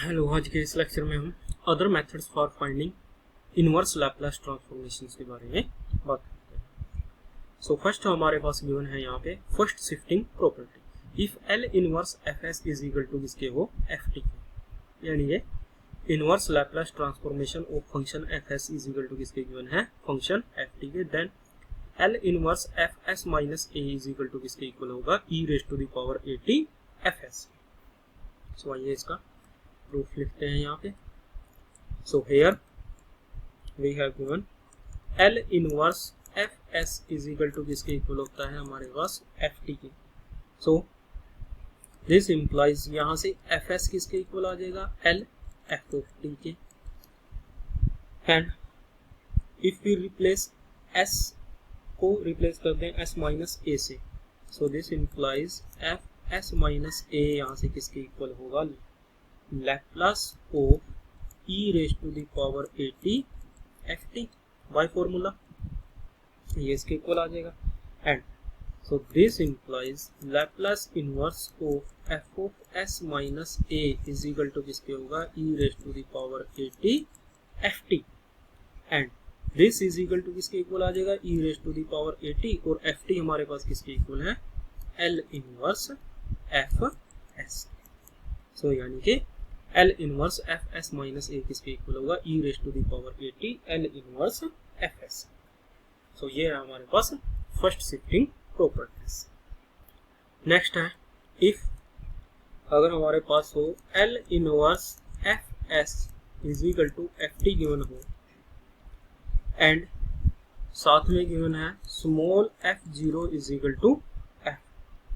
Hello, आज के इस लेक्चर में हम other methods for finding inverse Laplace transformation के बारे में बात करते हैं। सो फर्स्ट हमारे पास गिवन है यहाँ पे first shifting property. If L inverse F S is equal to किसके हो एफ टी के, यानी ये inverse Laplace transformation of function F S is equal to किसके गिवन है फंक्शन एफ टी के, then L inverse F S minus A is equal to किसके equal होगा E raise to the power A T F S. So आइए इसका proof लिखते हैं यहाँ पे। So here we have given L inverse F S is equal to किसके equal होता है हमारे पास एफ टी के। सो दिस इम्प्लाइज यहाँ से एफ एस किसके इक्वल आ जाएगा एल एफ ऑफ टी के, and if we replace S को रिप्लेस कर दें एस माइनस ए से, so this implies F S minus A यहाँ से किसके इक्वल होगा Laplace of e raised to the power a t f t by formula, ये इसके इक्वल आ जाएगा। And so this implies Laplace inverse of f of s minus a is equal to किसके होगा e raised to the power a t f t, and this is equal to किसके equal आ जाएगा e raised to the power a t, और f t हमारे पास किसके equal है l inverse f s। So यानी कि L inverse F S minus A किसके इक्वल होगा E raise to the power A T L inverse F S. So ये है हमारे पास फर्स्ट शिफ्टिंग प्रॉपर्टीज। नेक्स्ट है इफ अगर हमारे पास हो L inverse F S is equal to F T given हो, एंड साथ में गिवन है small F zero is equal to F,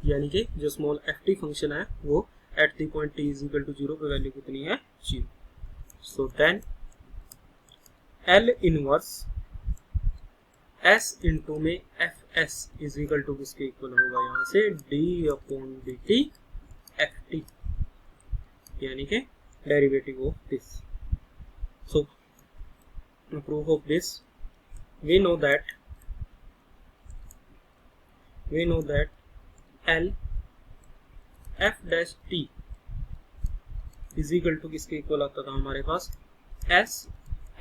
यानी कि जो स्मॉल एफ टी फंक्शन है वो at the point t is equal to 0 पे वैल्यू कितनी है 0। so then L inverse S into में F S is equal to किसके इक्वल होगा यहाँ से d upon D T F T, यानी कि derivative of this. So proof of this we know that L F dash T is equal to किसके equal आता था हमारे पास S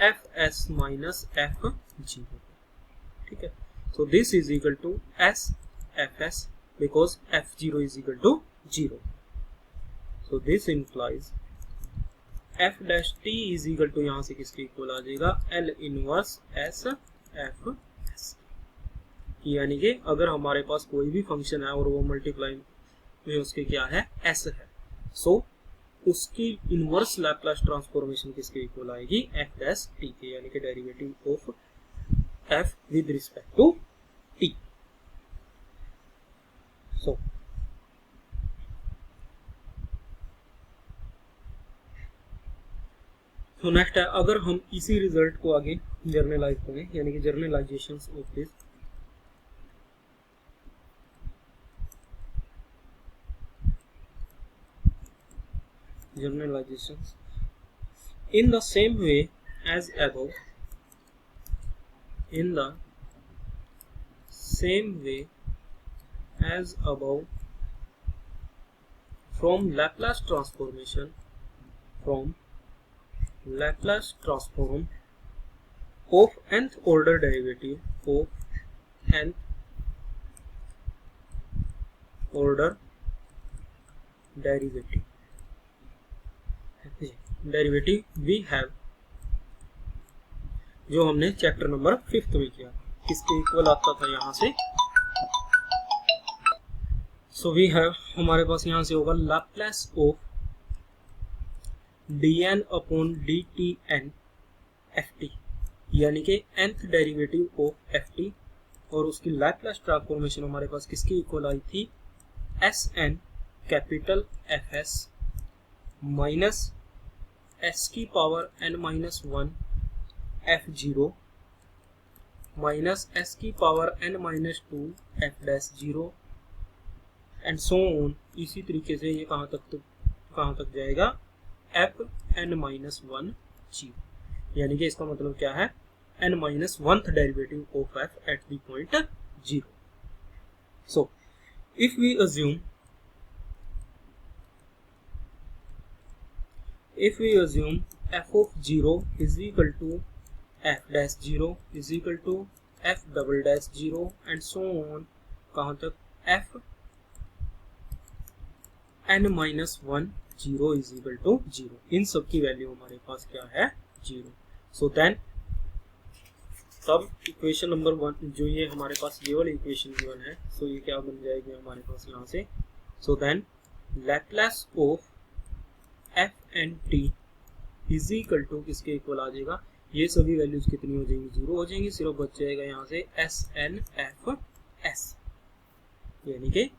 F S minus F zero, ठीक है। So this is equal to S F S because F zero is equal to zero. So this implies F dash T is equal to यहाँ से किसके equal आ जाएगा L inverse S F S, यानी कि अगर हमारे पास कोई भी फंक्शन है और वो मल्टीप्लाई में उसके क्या है एस है, सो उसकी इनवर्स लैप्लास ट्रांसफॉर्मेशन किसके इक्वल आएगी एफ डैश टी के, यानी कि derivative of F with respect to T. So next है अगर हम इसी रिजल्ट को आगे जर्नलाइज करें, यानी कि journalisation of this, generalizations in the same way as above, in the same way as above, from Laplace transform of nth order derivative of nth order derivative we have, जो हमने chapter number 5 में किया, किसके equal आता था यहाँ से। So we have हमारे पास यहाँ से होगा Laplace of D N upon D T N F T, यानी कि nth derivative of F T, और उसकी लैप्लास ट्रांसफॉर्मेशन हमारे पास किसकी इक्वल आई थी S N capital F S minus S की power N minus one F zero minus S की power N minus two F dash zero, and so on. इसी तरीके से ये कहाँ तक जाएगा F N minus one zero, यानी कि इसका मतलब क्या है N minus oneth derivative of F at the point zero. So if we assume if we assume f of 0 is equal to f dash 0 is equal to f double dash 0 and so on, कहाँ तक f n minus 1 0 is equal to 0, इन सब की value हमारे पास क्या है 0. So then तब equation number 1 जो ये हमारे पास ये वाली इक्वेशन गिवन है, सो ये क्या बन जाएगी हमारे पास यहाँ से. So then Laplace of F N T is equal to किसके इक्वल आ जाएगा, ये सभी वैल्यूज कितनी हो जाएंगी 0 हो जाएंगी, सिर्फ बच जाएगा यहाँ से एस एन एफ एस. यानी कि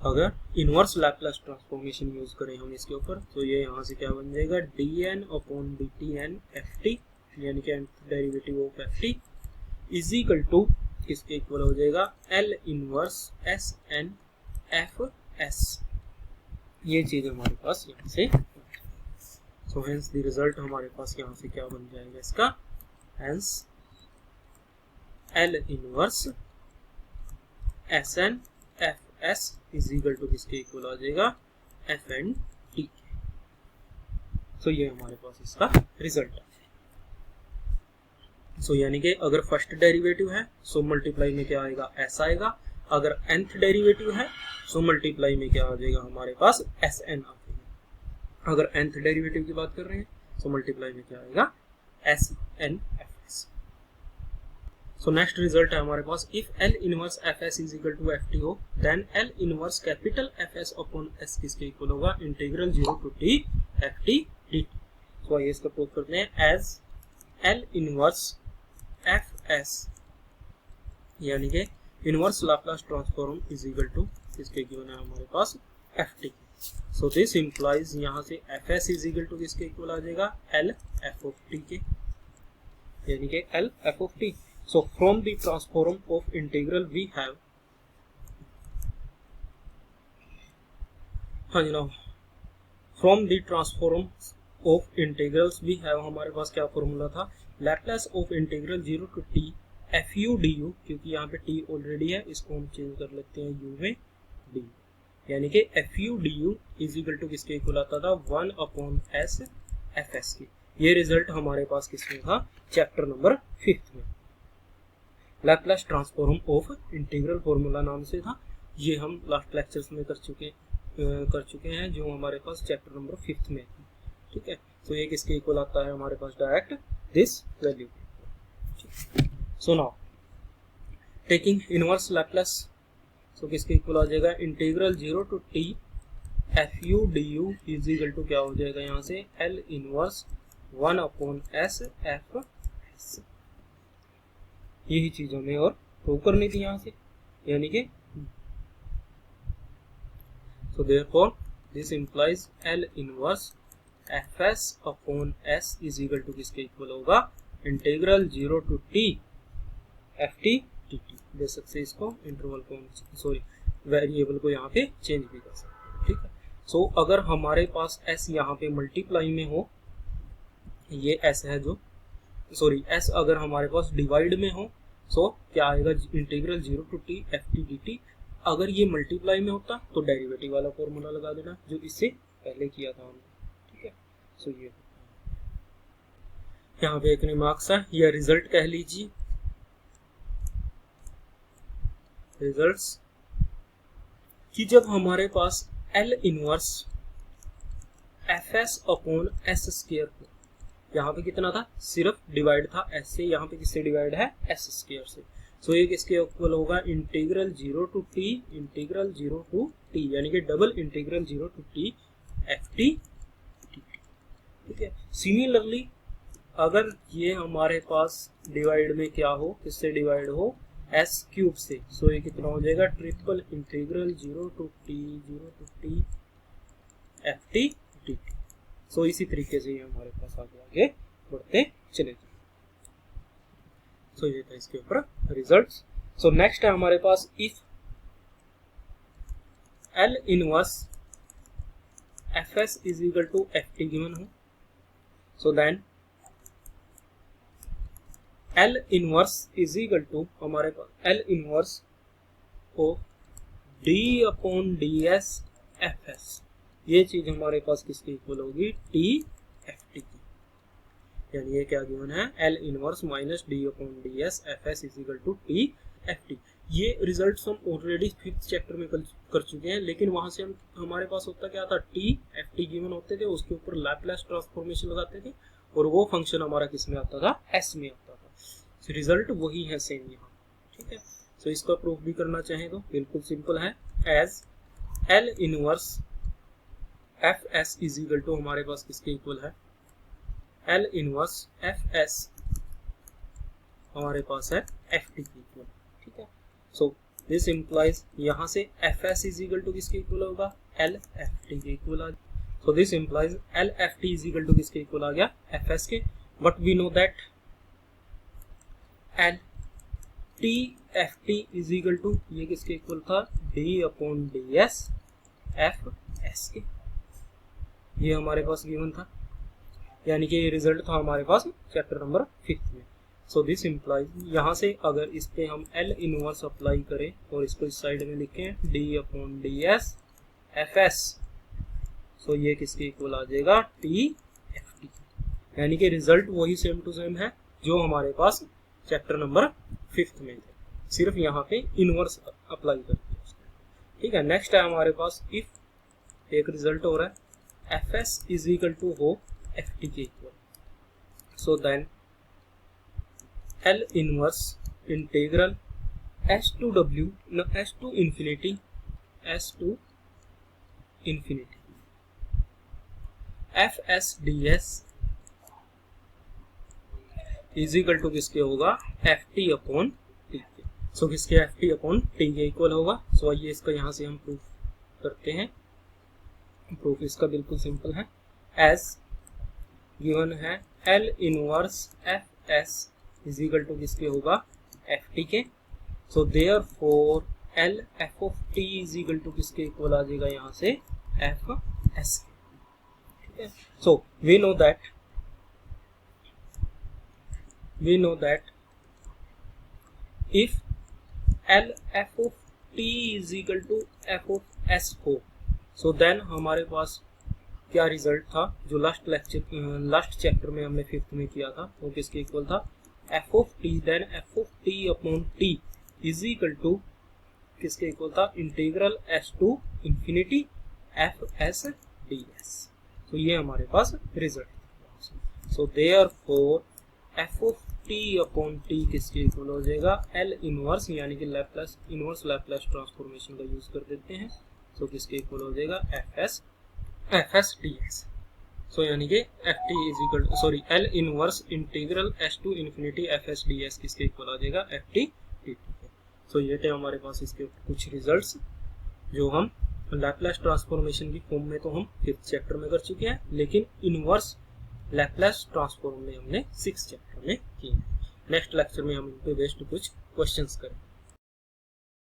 अगर इनवर्स लैप्लास ट्रांसफॉर्मेशन यूज करें हम इसके ऊपर, तो ये यहाँ से क्या बन जाएगा D N upon D T N F T, यानी कि derivative of F T is equal to किसके इक्वल हो जाएगा L inverse S N F S. ये चीज हमारे पास यहाँ से, सो हेंस द रिजल्ट हमारे पास यहाँ से क्या बन जाएगा इसका, hence L inverse S N F S is equal to किसके इक्वल आ जाएगा एफ एन टी. सो ये हमारे पास इसका रिजल्ट है. सो यानी कि अगर फर्स्ट डेरिवेटिव है सो मल्टीप्लाई में क्या आएगा एस आएगा, अगर nth डेरिवेटिव है सो मल्टीप्लाई में क्या आ जाएगा हमारे पास एस एन आ जाएगा. अगर nth डेरिवेटिव की बात कर रहे हैं सो मल्टीप्लाई में क्या आएगा S N F S. So next result है हमारे पास if L inverse F S is equal to F T हो, then L inverse capital F S upon S किसके इक्वल होगा integral 0 to T F T D. तो आइए इसका prove करते हैं as L inverse F S यानी कि inverse Laplace transform is equal to किसके गिवन है हमारे पास F T. So this implies यहाँ से F S is equal to किसके इक्वल आ जाएगा एल एफ ऑफ टी के, यानी कि L F of T. So from the transform of integral we have, हाँ जी ना, from the transform of integrals we have हमारे पास क्या फॉर्मूला था Laplace of integral 0 to T F U D U, क्योंकि यहाँ पे टी ऑलरेडी है इसको हम चेंज कर लेते हैं यू में डी, यानी कि F U D U is equal to किसके इक्वल आता था 1 अपॉन एस एफ एस की. ये रिजल्ट हमारे पास किसमें था चैप्टर नंबर 5 में, Laplace transform of integral formula नाम से था. ये हम लास्ट लेक्चर्स में कर चुके हैं जो हमारे पास चैप्टर नंबर 5 में था. ठीक है, तो ये किसके इक्वल आता है हमारे पास direct this value. So now taking inverse Laplace, so किसके इक्वल आ जाएगा integral 0 to T F U D U is equal to क्या हो जाएगा यहाँ से L inverse 1 upon S F S. यही चीज हमें और प्रूव करनी थी यहाँ से, यानी कि so therefore this implies L inverse F S upon S is equal to किसके इक्वल होगा integral 0 to T F T T T. दे सकते इसको इंटरवल को, सॉरी वेरिएबल को यहाँ पे चेंज भी कर सकते हैं. ठीक है, सो अगर हमारे पास एस यहाँ पे मल्टीप्लाई में हो, ये एस है जो, सॉरी एस अगर हमारे पास डिवाइड में हो, सो क्या आएगा integral 0 to T F T D T. अगर ये मल्टीप्लाई में होता तो डेरिवेटिव वाला फॉर्मूला लगा देना जो इससे पहले किया था हमने. ठीक है, सो ये यहाँ पे एक रिमार्क्स है या रिजल्ट कह लीजिए, रिजल्ट्स कि जब हमारे पास L inverse F S upon S square को, यहाँ पे कितना था सिर्फ डिवाइड था एस से, यहाँ पे किससे डिवाइड है एस स्क्वायर से. सो ये किसके इक्वल होगा integral 0 to T integral 0 to T, यानी कि double integral 0 to T F T T. ठीक है, सिमिलरली अगर ये हमारे पास डिवाइड में क्या हो, किससे डिवाइड हो एस क्यूब से, सो ये कितना हो जाएगा triple integral 0 to T F T T. So इसी तरीके से ये हमारे पास आगे बढ़ते चले जाए. सो ये था इसके ऊपर रिजल्ट्स. सो नेक्स्ट है हमारे पास if L inverse F S is equal to F T given हो, so then L inverse is equal to हमारे पास L inverse of D upon D S F S ये चीज हमारे पास किसके इक्वल होगी, टी एफ टी की। यानी ये क्या गिवन है, L inverse minus D upon D S F S is equal to T F T. ये रिजल्ट हम ऑलरेडी 5th चैप्टर में कर चुके हैं, लेकिन वहां से हमारे पास होता क्या था, टी एफ टी गिवन होते थे, उसके ऊपर लैपलेस ट्रांसफॉर्मेशन लगाते थे और वो फंक्शन हमारा किस में आता था, एस में आता था। तो रिजल्ट वही है सेम यहाँ, ठीक है। सो इसका प्रूफ भी करना चाहें तो बिल्कुल सिंपल है, as L inverse F S is equal to हमारे पास किसके इक्वल है, एल इनवर्स एफ एस हमारे पास है एफ टी की इक्वल, ठीक है। सो दिस इम्प्लाइज यहाँ से F S is equal to किसके इक्वल होगा, एल एफ टी के इक्वल आ गया। So this implies L F T is equal to किसके इक्वल आ गया, एफ एस के। But we know that L T F T is equal to ये किसके इक्वल था, D upon D S F S के। ये हमारे पास गिवन था, यानी कि ये रिजल्ट था हमारे पास चैप्टर नंबर 5 में। सो दिस इम्प्लाइज यहाँ से अगर इस पे हम एल इनवर्स अप्लाई करें और इसको इस साइड में लिखें D upon D S F S, so ये किसके इक्वल आ जाएगा, टी एफ टी। यानी कि रिजल्ट वही सेम टू सेम है जो हमारे पास चैप्टर नंबर 5 में थे, सिर्फ यहाँ पे इनवर्स अप्लाई करते हैं, ठीक है। नेक्स्ट है हमारे पास इफ एक रिजल्ट हो रहा है F S is equal to हो एफ टी के equal, so then L inverse integral S to W S to infinity F S D S is equal to किसके होगा, एफ टी अपॉन टी के। So किसके, F T upon T के equal होगा। So आइए इसका यहाँ से हम प्रूफ करते हैं। प्रूफ इसका बिल्कुल सिंपल है, एज गिवन है L inverse F S is equal to किसके होगा, एफ टी के। So therefore L F of T is equal to किसके इक्वल आ जाएगा, यहाँ से एफ एस के, ठीक है। So we know that if L F of T is equal to F of S हो, सो देन हमारे पास क्या रिजल्ट था जो लास्ट चैप्टर में हमने 5th में किया था, वो किसके इक्वल था, F of T then F of T upon T is equal to किसके इक्वल था, integral S to infinity F S D S. तो ये हमारे पास result. So therefore F of T upon T किसके इक्वल हो जाएगा, एल इनवर्स, यानी कि लैपलेस इनवर्स लैपलेस ट्रांसफॉर्मेशन का यूज कर देते हैं। सो किसके इक्वल हो जाएगा, F S D S. So यानी कि F T is equal to sorry L inverse integral S to infinity F S D S किसके इक्वल आ जाएगा, एफ टी टी। सो ये थे हमारे पास इसके कुछ रिजल्ट्स जो हम लैपलेस ट्रांसफॉर्मेशन की फॉर्म में तो हम 5th चैप्टर में कर चुके हैं, लेकिन इनवर्स लैपलेस ट्रांसफॉर्म में हमने 6th चैप्टर में किए हैं। नेक्स्ट लेक्चर में हम इन पे बेस्ड कुछ क्वेश्चंस करेंगे।